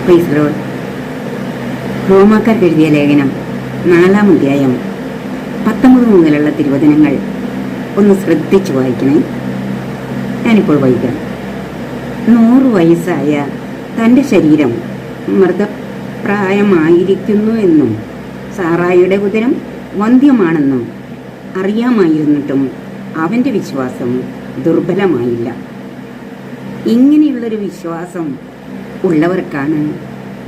Praise Lord. റോമാക്കാർക്ക് എഴുതിയ ലേഖനം 4-ാം അധ്യായം 19 മുതലുള്ള തിരുവചനങ്ങൾ ഒന്ന് ശ്രദ്ധിച്ചു വായിക്കണേ. ഞാനിപ്പോൾ വായിക്കാം. 100 വയസ്സായ തൻ്റെ ശരീരം മൃതപ്രായമായിരിക്കുന്നു എന്നും സാറായിയുടെ ഉദരം വന്ധ്യമാണെന്നും അറിയാമായിരുന്നിട്ടും അവൻ്റെ വിശ്വാസം ദുർബലമായില്ല. ഇങ്ങനെയുള്ളൊരു വിശ്വാസം ഉള്ളവർക്കാണ്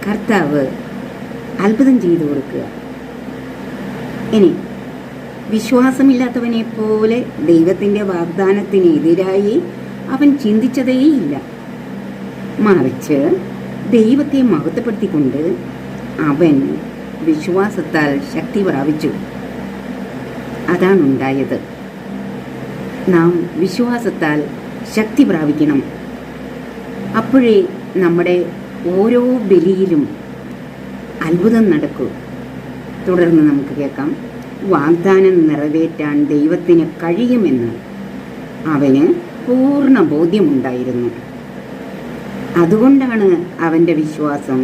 കർത്താവ് അത്ഭുതം ചെയ്തു കൊടുക്കുക. ഇനി വിശ്വാസമില്ലാത്തവനെ പോലെ ദൈവത്തിൻ്റെ വാഗ്ദാനത്തിനെതിരായി അവൻ ചിന്തിച്ചതേയില്ല. മറിച്ച് ദൈവത്തെ മഹത്വപ്പെടുത്തിക്കൊണ്ട് അവൻ വിശ്വാസത്താൽ ശക്തി പ്രാപിച്ചു. അതാണുണ്ടായത്. നാം വിശ്വാസത്താൽ ശക്തി പ്രാപിക്കണം. അപ്പോഴേ നമ്മുടെ ഓരോ ബലിയിലും അത്ഭുതം നടക്കൂ. തുടർന്ന് നമുക്ക് കേൾക്കാം. വാഗ്ദാനം നിറവേറ്റാൻ ദൈവത്തിന് കഴിയുമെന്ന് അവന് പൂർണ്ണ ബോധ്യമുണ്ടായിരുന്നു. അതുകൊണ്ടാണ് അവൻ്റെ വിശ്വാസം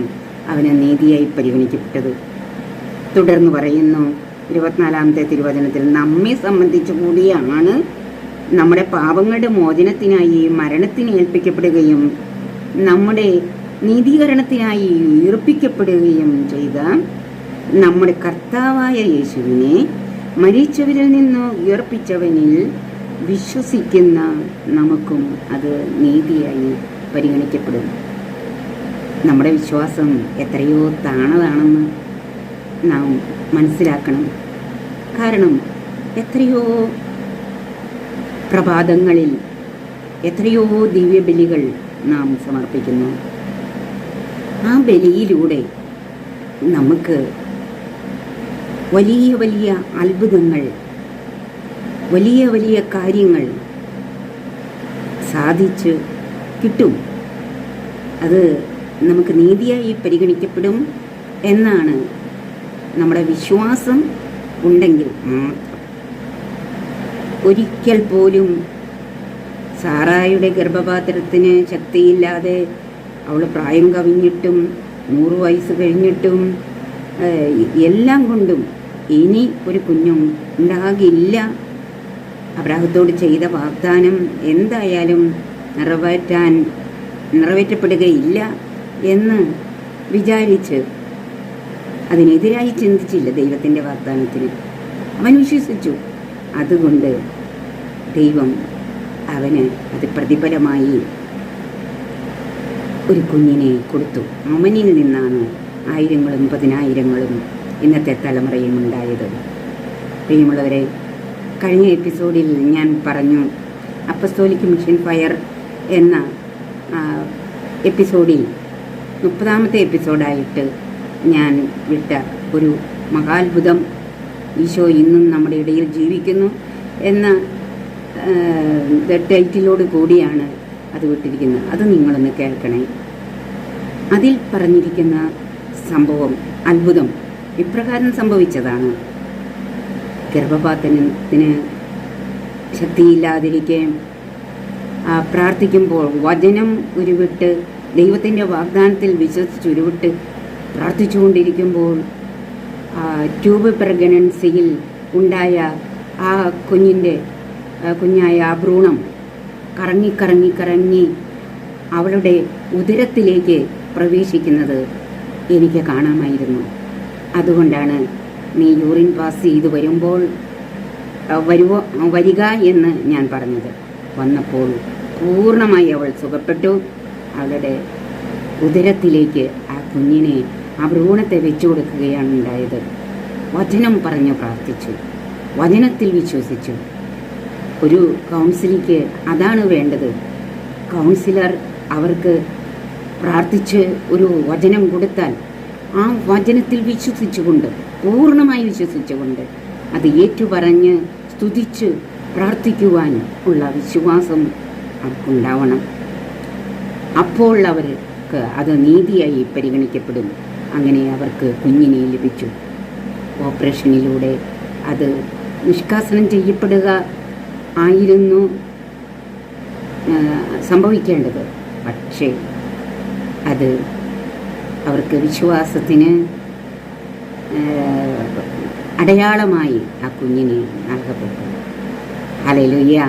അവന് നീതിയായി പരിഗണിക്കപ്പെട്ടത്. തുടർന്ന് പറയുന്നു 24-ാമത്തെ തിരുവചനത്തിൽ, നമ്മെ സംബന്ധിച്ചു കൂടിയാണ് നമ്മുടെ പാപങ്ങളുടെ മോചനത്തിനായി മരണത്തിന് ഏൽപ്പിക്കപ്പെടുകയും നമ്മുടെ നീതീകരണത്തിനായി ഉയർപ്പിക്കപ്പെടുകയും ചെയ്ത നമ്മുടെ കർത്താവായ യേശുവിനെ മരിച്ചവരിൽ നിന്ന് ഉയർപ്പിച്ചവനിൽ വിശ്വസിക്കുന്ന നമുക്കും അത് നീതിയായി പരിഗണിക്കപ്പെടും. നമ്മുടെ വിശ്വാസം എത്രയോ താണതാണെന്ന് നാം മനസ്സിലാക്കണം. കാരണം എത്രയോ പ്രഭാതങ്ങളിൽ എത്രയോ ദിവ്യബലികൾ നാം സമർപ്പിക്കുന്നു. ആ ബലിയിലൂടെ നമുക്ക് വലിയ വലിയ അത്ഭുതങ്ങൾ, വലിയ വലിയ കാര്യങ്ങൾ സാധിച്ച് കിട്ടും. അത് നമുക്ക് നീതിയായി പരിഗണിക്കപ്പെടും എന്നാണ് നമ്മുടെ വിശ്വാസം ഉണ്ടെങ്കിൽ മാത്രം. ഒരിക്കൽ പോലും സാറായുടെ ഗർഭപാത്രത്തിന് ശക്തിയില്ലാതെ അവൾ പ്രായം കവിഞ്ഞിട്ടും 100 വയസ്സ് കഴിഞ്ഞിട്ടും എല്ലാം കൊണ്ടും ഇനി ഒരു കുഞ്ഞും ഉണ്ടാകില്ല, അബ്രാഹത്തോട് ചെയ്ത വാഗ്ദാനം എന്തായാലും നിറവേറ്റപ്പെടുകയില്ല എന്ന് വിചാരിച്ച് അതിനെതിരായി ചിന്തിച്ചില്ല. ദൈവത്തിൻ്റെ വാഗ്ദാനത്തിന് അവൻ വിശ്വസിച്ചു. അതുകൊണ്ട് ദൈവം അവന് അത് പ്രതിഫലമായി ഒരു കുഞ്ഞിനെ കൊടുത്തു. അവനിൽ നിന്നാണ് ആയിരങ്ങളും പതിനായിരങ്ങളും ഇന്നത്തെ തലമുറയും ഉണ്ടായത്. പ്രിയമുള്ളവരെ, കഴിഞ്ഞ എപ്പിസോഡിൽ ഞാൻ പറഞ്ഞു, അപ്പസ്തോലിക് മിഷൻ ഫയർ എന്ന എപ്പിസോഡിൽ 30-ാമത്തെ എപ്പിസോഡായിട്ട് ഞാൻ വിട്ട ഒരു മഹാത്ഭുതം, ഈശോ ഇന്നും നമ്മുടെ ഇടയിൽ ജീവിക്കുന്നു എന്ന ടൈറ്റിലോട് കൂടിയാണ് അത് വിട്ടിരിക്കുന്നത്. അത് നിങ്ങളൊന്ന് കേൾക്കണേ. അതിൽ പറഞ്ഞിരിക്കുന്ന സംഭവം, അത്ഭുതം ഇപ്രകാരം സംഭവിച്ചതാണ്. ഗർഭപാത്രത്തിന് ശക്തിയില്ലാതിരിക്കെ പ്രാർത്ഥിക്കുമ്പോൾ വചനം ഉരുവിട്ട് ദൈവത്തിൻ്റെ വാഗ്ദാനത്തിൽ വിശ്വസിച്ച് ഉരുവിട്ട് പ്രാർത്ഥിച്ചുകൊണ്ടിരിക്കുമ്പോൾ ട്യൂബ് പ്രഗ്നൻസിയിൽ ഉണ്ടായ ആ കുഞ്ഞായ ആ ഭ്രൂണം കറങ്ങി കറങ്ങി കറങ്ങി അവളുടെ ഉദരത്തിലേക്ക് പ്രവേശിക്കുന്നത് എനിക്ക് കാണാമായിരുന്നു. അതുകൊണ്ടാണ് നീ യൂറിൻ പാസ് ചെയ്ത് വരുമ്പോൾ വരിക എന്ന് ഞാൻ പറഞ്ഞത്. വന്നപ്പോൾ പൂർണ്ണമായി അവൾ സുഖപ്പെട്ടു. അവളുടെ ഉദരത്തിലേക്ക് ആ കുഞ്ഞിനെ, ആ ഭ്രൂണത്തെ വെച്ചു കൊടുക്കുകയാണ് ഉണ്ടായത്. വചനം പറഞ്ഞു പ്രാർത്ഥിച്ചു, വചനത്തിൽ വിശ്വസിച്ചു. ഒരു കൗൺസിലിക്ക് അതാണ് വേണ്ടത്. കൗൺസിലർ അവർക്ക് പ്രാർത്ഥിച്ച് ഒരു വചനം കൊടുത്താൽ ആ വചനത്തിൽ വിശ്വസിച്ചുകൊണ്ട്, പൂർണ്ണമായി വിശ്വസിച്ചുകൊണ്ട് അത് ഏറ്റുപറഞ്ഞ് സ്തുതിച്ച് പ്രാർത്ഥിക്കുവാൻ ഉള്ള വിശ്വാസം അവർക്കുണ്ടാവണം. അപ്പോൾ അവർക്ക് അത് നീതിയായി പരിഗണിക്കപ്പെടും. അങ്ങനെ അവർക്ക് കുഞ്ഞിനെ ലഭിച്ചു. ഓപ്പറേഷനിലൂടെ അത് നിഷ്കാസനം ചെയ്യപ്പെടുക ആയിരുന്നു സംഭവിക്കേണ്ടത്. പക്ഷേ അത് അവർക്ക് വിശ്വാസത്തിന് അടയാളമായി ആ കുഞ്ഞിനെ നൽകപ്പെട്ടു. ഹല്ലേലൂയ.